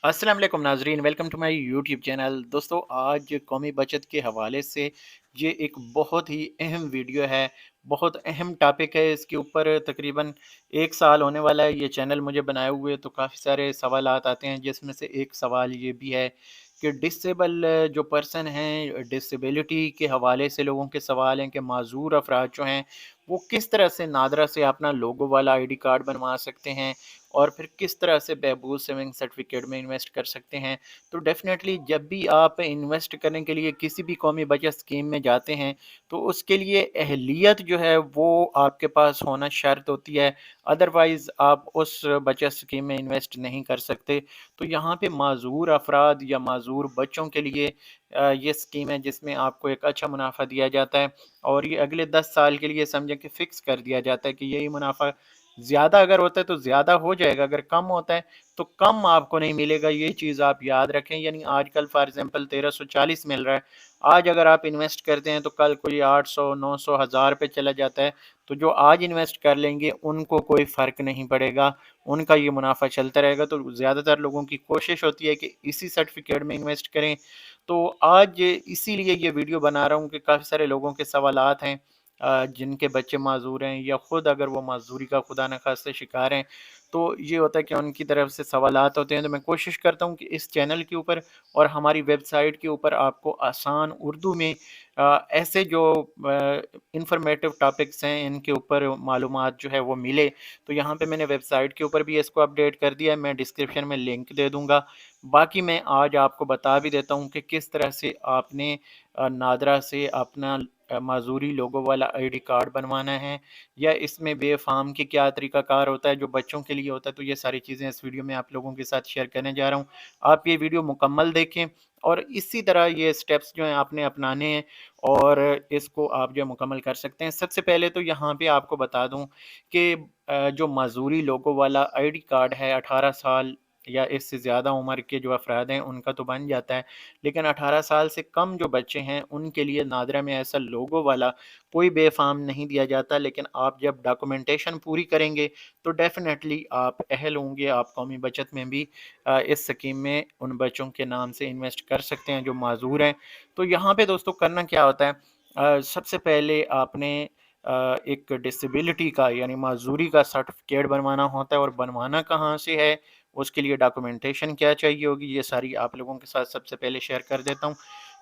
अस्सलाम वालेकुम नाजरीन, welcome to my YouTube channel. दोस्तों, आज कौमी बचत के हवाले से ये एक बहुत ही अहम वीडियो है। बहुत अहम टॉपिक है। इसके ऊपर तकरीबन 1 साल होने वाला है ये चैनल मुझे बनाए हुए। तो काफ़ी सारे सवालात आते हैं, जिसमें से एक सवाल ये भी है कि डिसेबल जो पर्सन हैं, डिसेबिलिटी के हवाले से लोगों के सवाल हैं कि माजूर अफराद जो हैं वो किस तरह से नादरा से अपना लोगो वाला आईडी कार्ड बनवा सकते हैं और फिर किस तरह से बहबूद सेविंग सर्टिफिकेट में इन्वेस्ट कर सकते हैं। तो डेफ़िनेटली जब भी आप इन्वेस्ट करने के लिए किसी भी कौमी बचत स्कीम में जाते हैं, तो उसके लिए अहलियत जो है वो आपके पास होना शर्त होती है। अदरवाइज़ आप उस बचत स्कीम में इन्वेस्ट नहीं कर सकते। तो यहाँ पे माज़ूर अफ़राद या माज़ूर बच्चों के लिए ये स्कीम है, जिसमें आपको एक अच्छा मुनाफ़ा दिया जाता है और ये अगले 10 साल के लिए समझें कि फ़िक्स कर दिया जाता है कि यही मुनाफ़ा। ज़्यादा अगर होता है तो ज़्यादा हो जाएगा, अगर कम होता है तो कम आपको नहीं मिलेगा। ये चीज़ आप याद रखें। यानी आजकल फॉर एग्ज़ाम्पल 1340 मिल रहा है। आज अगर आप इन्वेस्ट करते हैं तो कल को ये 800, 900, 1000 पे चला जाता है। तो जो आज इन्वेस्ट कर लेंगे उनको कोई फ़र्क नहीं पड़ेगा, उनका ये मुनाफ़ा चलता रहेगा। तो ज़्यादातर लोगों की कोशिश होती है कि इसी सर्टिफ़िकेट में इन्वेस्ट करें। तो आज इसीलिए ये वीडियो बना रहा हूँ कि काफ़ी सारे लोगों के सवालात हैं, जिनके बच्चे माज़ूर हैं या ख़ुद अगर वो माज़ूरी का खुदा न खास्ते शिकार हैं, तो ये होता है कि उनकी तरफ से सवालात होते हैं। तो मैं कोशिश करता हूँ कि इस चैनल के ऊपर और हमारी वेबसाइट के ऊपर आपको आसान उर्दू में ऐसे जो इंफॉर्मेटिव टॉपिक्स हैं इनके ऊपर मालूमात जो है वो मिले। तो यहाँ पे मैंने वेबसाइट के ऊपर भी इसको अपडेट कर दिया है, मैं डिस्क्रिप्शन में लिंक दे दूँगा। बाकी मैं आज आपको बता भी देता हूँ कि किस तरह से आपने नादरा से अपना माज़ूरी लोगो वाला आईडी कार्ड बनवाना है या इसमें बेफ़ाम के क्या तरीक़ाकार होता है जो बच्चों के लिए होता है। तो ये सारी चीज़ें इस वीडियो में आप लोगों के साथ शेयर करने जा रहा हूँ। आप ये वीडियो मुकम्मल देखें और इसी तरह ये स्टेप्स जो हैं आपने अपनाने हैं और इसको आप जो है मुकम्मल कर सकते हैं। सबसे पहले तो यहाँ पे आपको बता दूँ कि जो माज़ूरी लोगो वाला आईडी कार्ड है, 18 साल या इससे ज़्यादा उम्र के जो अफ़राद हैं उनका तो बन जाता है। लेकिन 18 साल से कम जो बच्चे हैं उनके लिए नादरा में ऐसा लोगो वाला कोई बेफ़ाम नहीं दिया जाता। लेकिन आप जब डॉक्यूमेंटेशन पूरी करेंगे तो डेफ़िनेटली आप अहल होंगे, आप कौमी बचत में भी इस स्कीम में उन बच्चों के नाम से इन्वेस्ट कर सकते हैं जो माज़ूर हैं। तो यहाँ पे दोस्तों करना क्या होता है, सबसे पहले आपने एक डिसेबिलिटी का यानी माज़ूरी का सर्टिफ़िकेट बनवाना होता है। और बनवाना कहाँ से है, उसके लिए डॉक्यूमेंटेशन क्या चाहिए होगी, ये सारी आप लोगों के साथ सबसे पहले शेयर कर देता हूँ।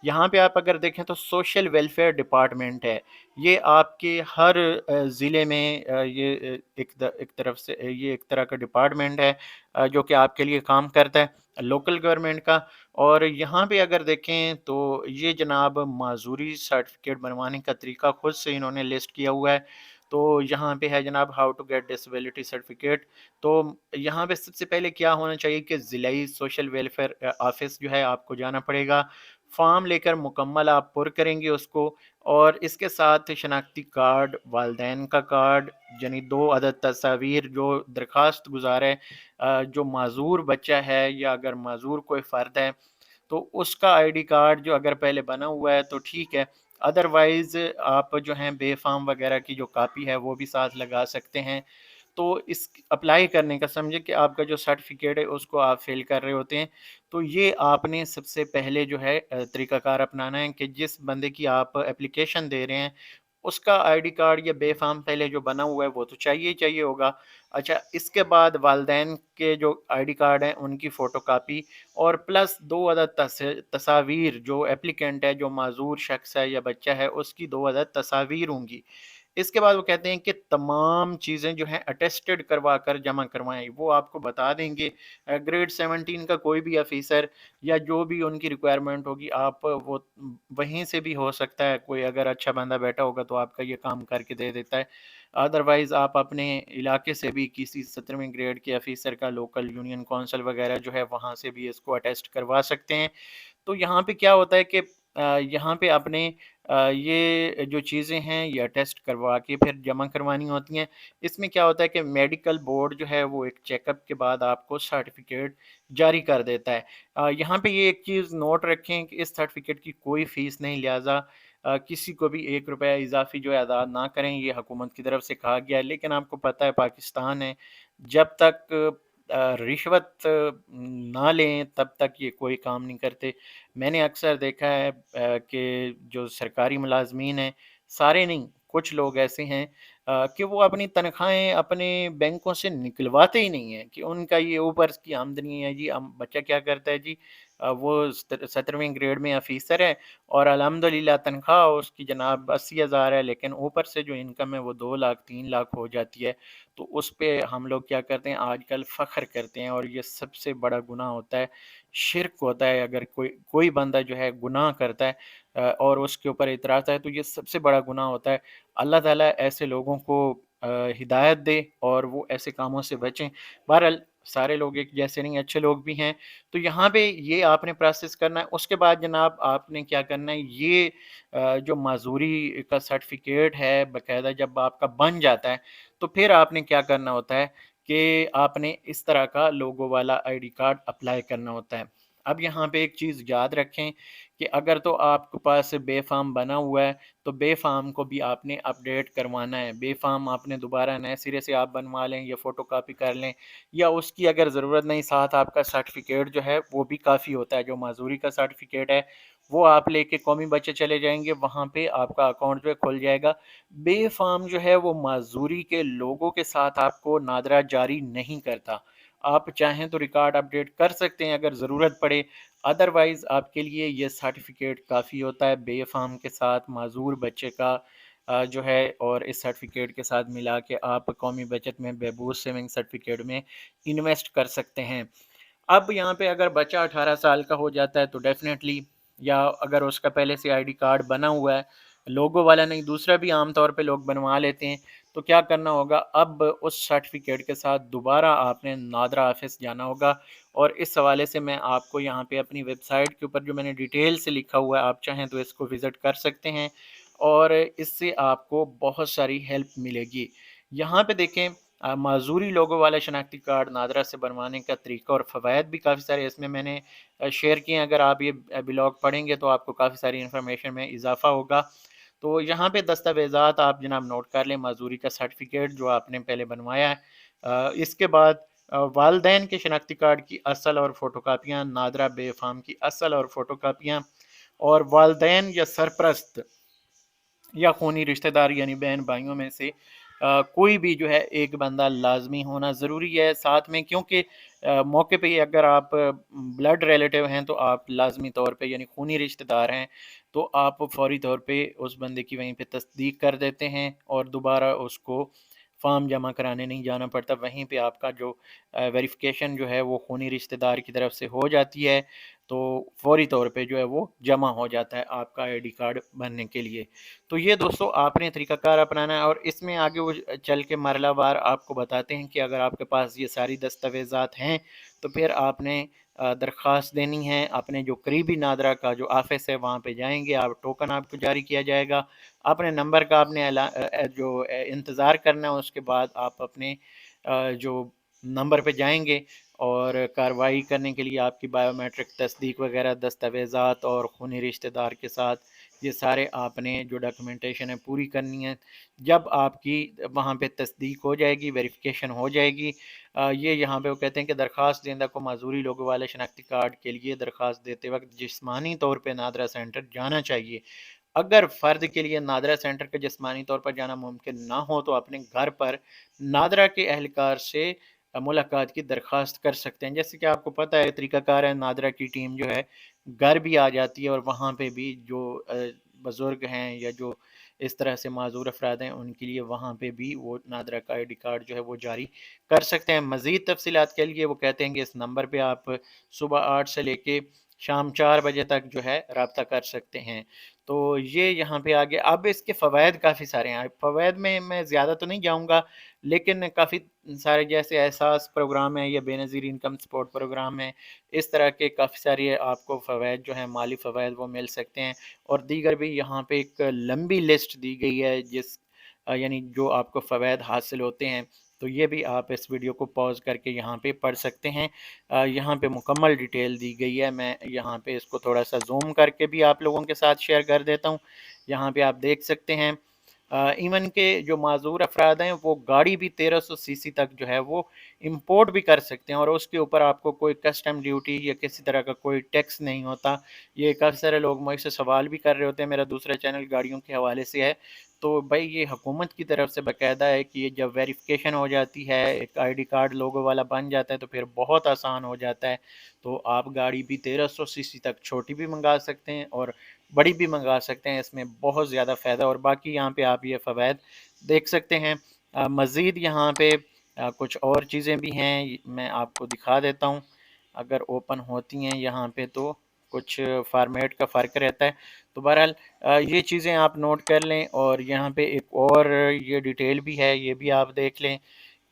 यहाँ पे आप अगर देखें तो सोशल वेलफेयर डिपार्टमेंट है। ये आपके हर ज़िले में ये एक तरफ से ये एक तरह का डिपार्टमेंट है जो कि आपके लिए काम करता है, लोकल गवर्नमेंट का। और यहाँ पे अगर देखें तो ये जनाब माज़ूरी सर्टिफ़िकेट बनवाने का तरीका खुद से इन्होंने लिस्ट किया हुआ है। तो यहाँ पे है जनाब how to get disability certificate. तो यहाँ पे सबसे पहले क्या होना चाहिए कि ज़िलाई सोशल वेलफेयर ऑफ़िस जो है आपको जाना पड़ेगा। फ़ॉर्म लेकर मुकम्मल आप पुर करेंगे उसको और इसके साथ शनाख्ती कार्ड, वालिदैन का कार्ड, यानी 2 अदद तस्वीर जो दरख्वास्त गुज़ार है, जो माज़ूर बच्चा है या अगर माज़ूर कोई फ़र्द है तो उसका आईडी कार्ड जो अगर पहले बना हुआ है तो ठीक है। अदरवाइज़ आप जो हैं बेफ़ाम वग़ैरह की जो कॉपी है वो भी साथ लगा सकते हैं। तो इस अप्लाई करने का समझे कि आपका जो सर्टिफ़िकेट है उसको आप फ़िल कर रहे होते हैं। तो ये आपने सबसे पहले जो है तरीक़ाकार अपनाना है कि जिस बंदे की आप एप्लीकेशन दे रहे हैं उसका आईडी कार्ड या बेफ़ाम पहले जो बना हुआ है वो तो चाहिए ही चाहिए होगा। अच्छा, इसके बाद वालिदैन के जो आईडी कार्ड हैं उनकी फ़ोटोकॉपी और प्लस 2 अदद तस्वीर जो एप्लीकेंट है, जो माज़ूर शख़्स है या बच्चा है उसकी 2 अदद तस्वीर होंगी। इसके बाद वो कहते हैं कि तमाम चीज़ें जो हैं अटेस्टेड करवा कर जमा करवाएँ। वो आपको बता देंगे ग्रेड 17 का कोई भी ऑफ़िसर या जो भी उनकी रिक्वायरमेंट होगी, आप वो वहीं से भी हो सकता है कोई अगर अच्छा बंदा बैठा होगा तो आपका ये काम करके दे देता है। अदरवाइज़ आप अपने इलाके से भी किसी 17वें ग्रेड के ऑफ़िसर का लोकल यूनियन काउंसिल वग़ैरह जो है वहाँ से भी इसको अटेस्ट करवा सकते हैं। तो यहाँ पे क्या होता है कि यहाँ पे आपने ये जो चीज़ें हैं ये अटेस्ट करवा के फिर जमा करवानी होती हैं। इसमें क्या होता है कि मेडिकल बोर्ड जो है वो एक चेकअप के बाद आपको सर्टिफ़िकेट जारी कर देता है। यहाँ पे ये एक चीज़ नोट रखें कि इस सर्टिफ़िकेट की कोई फ़ीस नहीं, लिहाज़ा किसी को भी 1 रुपया इज़ाफ़ी जो है अदा ना करें, ये हुकूमत की तरफ से कहा गया है। लेकिन आपको पता है पाकिस्तान है, जब तक रिश्वत ना लें तब तक ये कोई काम नहीं करते। मैंने अक्सर देखा है कि जो सरकारी मुलाज़मीन हैं, सारे नहीं, कुछ लोग ऐसे हैं कि वो अपनी तनख्वाहें अपने बैंकों से निकलवाते ही नहीं हैं कि उनका ये ऊपर की आमदनी है जी। बच्चा क्या करता है जी, वो 17वीं ग्रेड में ऑफ़िसर है और अल्हम्दुलिल्लाह तनख्वाह उसकी जनाब 80,000 है, लेकिन ऊपर से जो इनकम है वो 2 लाख 3 लाख हो जाती है। तो उस पे हम लोग क्या करते हैं आजकल फ़ख्र करते हैं और ये सबसे बड़ा गुनाह होता है, शिर्क होता है। अगर कोई कोई बंदा जो है गुनाह करता है और उसके ऊपर इतराज़ है तो ये सबसे बड़ा गुनाह होता है। अल्लाह ताला ऐसे लोगों को हिदायत दे और वो ऐसे कामों से बचें। बहरहाल सारे लोग एक जैसे नहीं, अच्छे लोग भी हैं। तो यहाँ पे ये आपने प्रोसेस करना है। उसके बाद जनाब आपने क्या करना है, ये जो माज़ूरी का सर्टिफ़िकेट है बाकायदा जब आपका बन जाता है, तो फिर आपने क्या करना होता है कि आपने इस तरह का लोगो वाला आईडी कार्ड अप्लाई करना होता है। अब यहाँ पे एक चीज़ याद रखें कि अगर तो आपके पास बे-फ़ार्म बना हुआ है, तो बे-फ़ार्म को भी आपने अपडेट करवाना है। बे-फ़ार्म आपने दोबारा नए सिरे से आप बनवा लें या फ़ोटोकॉपी कर लें या उसकी अगर ज़रूरत नहीं, साथ आपका सर्टिफ़िकेट जो है वो भी काफ़ी होता है। जो माज़ूरी का सर्टिफ़िकेट है वो आप लेके कौमी बचत चले जाएँगे, वहाँ पे आपका अकाउंट जो है खुल जाएगा। बे-फ़ार्म जो है वो माज़ूरी के लोगों के साथ आपको नादरा जारी नहीं करता। आप चाहें तो रिकॉर्ड अपडेट कर सकते हैं अगर ज़रूरत पड़े, अदरवाइज़ आपके लिए ये सर्टिफ़िकेट काफ़ी होता है। बे-फ़ार्म के साथ माज़ूर बच्चे का जो है और इस सर्टिफ़िकेट के साथ मिला के आप कौमी बचत में बहबूद सेविंग सर्टिफ़िकेट में इन्वेस्ट कर सकते हैं। अब यहाँ पे अगर बच्चा 18 साल का हो जाता है तो डेफ़िनेटली, या अगर उसका पहले से आईडी कार्ड बना हुआ है, लोगो वाला नहीं दूसरा भी आम तौर पे लोग बनवा लेते हैं, तो क्या करना होगा, अब उस सर्टिफ़िकेट के साथ दोबारा आपने नादरा ऑफ़िस जाना होगा। और इस हवाले से मैं आपको यहाँ पे अपनी वेबसाइट के ऊपर जो मैंने डिटेल से लिखा हुआ है, आप चाहें तो इसको विज़िट कर सकते हैं और इससे आपको बहुत सारी हेल्प मिलेगी। यहाँ पे देखें माज़ूरी लोगों वाला शनाख्ती कार्ड नादरा से बनवाने का तरीका और फ़वाइद भी काफ़ी सारे इसमें मैंने शेयर किए हैं। अगर आप ये ब्लॉग पढ़ेंगे तो आपको काफ़ी सारी इन्फॉर्मेशन में इजाफ़ा होगा। तो यहाँ पे दस्तावेज़ात आप जनाब नोट कर लें, माज़ूरी का सर्टिफ़िकेट जो आपने पहले बनवाया है। इसके बाद वालदैन के शनाख्ती कार्ड की असल और फ़ोटोकॉपियाँ, नादरा बे-फ़ार्म की असल और फ़ोटोकॉपियाँ और वालदैन या सरपरस्त या खूनी रिश्तेदार यानी बहन-भाइयों में से कोई भी जो है एक बंदा लाज़मी होना ज़रूरी है साथ में, क्योंकि मौके पे ही अगर आप ब्लड रिलेटिव हैं तो आप लाज़मी तौर पे यानी खूनी रिश्तेदार हैं, तो आप फ़ौरी तौर पे उस बंदे की वहीं पे तस्दीक कर देते हैं और दोबारा उसको फ़ॉर्म जमा कराने नहीं जाना पड़ता। वहीं पे आपका जो वेरिफ़िकेशन जो है वो खूनी रिश्तेदार की तरफ से हो जाती है, तो फ़ौरी तौर पे जो है वो जमा हो जाता है आपका आईडी कार्ड बनने के लिए। तो ये दोस्तों आपने तरीक़ाकार अपनाना है और इसमें आगे वो चल के मरहलावार आपको बताते हैं कि अगर आपके पास ये सारी दस्तावेज़ात हैं, तो फिर आपने दरख़्वास्त देनी है। अपने जो करीबी नादरा का जो ऑफ़िस है वहाँ पे जाएँगे आप, टोकन आपको जारी किया जाएगा। अपने नंबर का आपने इंतज़ार करना है, उसके बाद आप अपने जो नंबर पे जाएँगे और कार्रवाई करने के लिए आपकी बायोमेट्रिक तस्दीक वग़ैरह दस्तावेज़ात और खूनी रिश्तेदार के साथ ये सारे आपने जो डॉक्यूमेंटेशन है पूरी करनी है। जब आपकी वहाँ पे तस्दीक हो जाएगी, वेरिफ़िकेशन हो जाएगी, ये यहाँ पे वो कहते हैं कि दरख़्वास्त देंदा को माज़ूरी लोगों वाले शनाख्ती कार्ड के लिए दरख़्वास्त देते वक़्त जिस्मानी तौर पे नादरा सेंटर जाना चाहिए। अगर फ़र्द के लिए नादरा सेंटर पे जिस्मानी तौर पर जाना मुमकिन ना हो तो अपने घर पर नादरा के एहलकार से मुलाकात की दरख़्वास्त कर सकते हैं। जैसे कि आपको पता है तरीक़ाकार है, नादरा की टीम जो है घर भी आ जाती है और वहाँ पे भी जो बुज़ुर्ग हैं या जो इस तरह से माज़ूर अफ़राद हैं उनके लिए वहाँ पे भी वो नादरा का आईडी कार्ड जो है वो जारी कर सकते हैं। मज़ीद तफ़सीलात के लिए वो कहते हैं कि इस नंबर पे आप सुबह 8 से लेके शाम 4 बजे तक जो है राब्ता कर सकते हैं। तो ये यहाँ पे आ गया। अब इसके फ़वाइद काफ़ी सारे हैं। फ़वाइद में मैं ज़्यादा तो नहीं जाऊँगा, लेकिन काफ़ी सारे जैसे एहसास प्रोग्राम है या बेनज़ीर इनकम सपोर्ट प्रोग्राम है, इस तरह के काफ़ी सारे आपको फ़वाइद जो हैं माली फ़वाइद वो मिल सकते हैं। और दीगर भी यहाँ पे एक लंबी लिस्ट दी गई है यानी जो आपको फ़वाइद हासिल होते हैं। तो ये भी आप इस वीडियो को पॉज़ करके यहाँ पे पढ़ सकते हैं। यहाँ पे मुकम्मल डिटेल दी गई है। मैं यहाँ पे इसको थोड़ा-सा ज़ूम करके भी आप लोगों के साथ शेयर कर देता हूँ। यहाँ पे आप देख सकते हैं ایون کہ جو معذور افراد ہیں وہ گاڑی بھی 1300 سی سی تک جو ہے وہ امپورٹ بھی کر سکتے ہیں، اور اس کے اوپر آپ کو کوئی کسٹم ڈیوٹی یا کسی طرح کا کوئی ٹیکس نہیں ہوتا۔ یہ کافی سارے لوگ مجھ سے سوال بھی کر رہے ہوتے ہیں، میرا دوسرا چینل گاڑیوں کے حوالے سے ہے، تو بھائی یہ حکومت کی طرف سے باقاعدہ ہے کہ یہ جب ویریفیکیشن ہو جاتی ہے، ایک آئی ڈی کارڈ لوگو والا بن جاتا ہے تو پھر بہت آسان ہو جاتا ہے۔ تو آپ گاڑی بھی 1300 سی سی تک چھوٹی بھی منگا سکتے ہیں اور بڑی بھی منگا سکتے ہیں، اس میں بہت زیادہ فائدہ، اور باقی یہاں پہ آپ یہ فوائد دیکھ سکتے ہیں۔ مزید یہاں پہ کچھ اور چیزیں بھی ہیں، میں آپ کو دکھا دیتا ہوں، اگر اوپن ہوتی ہیں یہاں پہ تو کچھ فارمیٹ کا فرق رہتا ہے، تو بہرحال یہ چیزیں آپ نوٹ کر لیں، اور یہاں پہ ایک اور یہ ڈیٹیل بھی ہے، یہ بھی آپ دیکھ لیں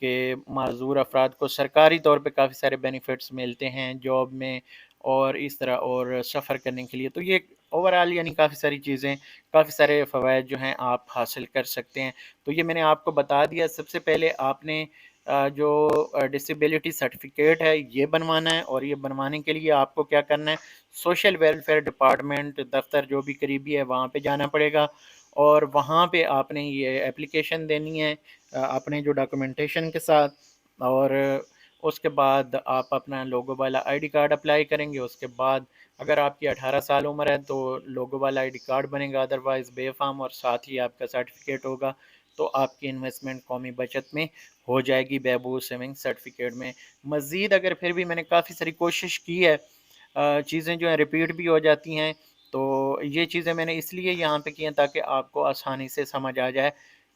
کہ معذور افراد کو سرکاری طور پہ کافی سارے بینیفٹس ملتے ہیں جاب میں اور اس طرح اور سفر کرنے کے لیے، تو یہ اوورآل یعنی کافی ساری چیزیں، کافی سارے فوائد جو ہیں آپ حاصل کر سکتے ہیں۔ تو یہ میں نے آپ کو بتا دیا۔ سب سے پہلے آپ نے جو ڈسیبلٹی سرٹیفکیٹ ہے یہ بنوانا ہے، اور یہ بنوانے کے لیے آپ کو کیا کرنا ہے، سوشل ویلفیئر ڈپارٹمنٹ دفتر جو بھی قریبی ہے وہاں پہ جانا پڑے گا، اور وہاں پہ آپ نے یہ اپلیکیشن دینی ہے اپنے جو ڈاکومنٹیشن کے ساتھ، اور اس کے بعد آپ اپنا لوگو والا آئی ڈی کارڈ اپلائی کریں گے۔ اس کے بعد اگر آپ کی 18 سال عمر ہے تو لوگو والا آئی ڈی کارڈ بنے گا، ادروائز بے فارم، اور ساتھ ہی آپ کا سرٹیفکیٹ ہوگا، تو آپ کی انویسٹمنٹ قومی بچت میں ہو جائے گی، بہبود سیونگ سرٹیفکیٹ میں۔ مزید اگر پھر بھی میں نے کافی ساری کوشش کی ہے، چیزیں جو ہیں ریپیٹ بھی ہو جاتی ہیں، تو یہ چیزیں میں نے اس لیے یہاں پہ کی ہیں تاکہ آپ کو آسانی سے سمجھ آ جائے۔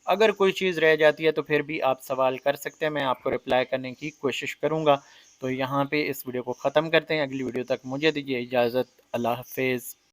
اگر کوئی چیز رہ جاتی ہے تو پھر بھی آپ سوال کر سکتے ہیں، میں آپ کو رپلائی کرنے کی کوشش کروں گا۔ تو یہاں پہ اس ویڈیو کو ختم کرتے ہیں، اگلی ویڈیو تک مجھے دیجیے اجازت، اللہ حافظ۔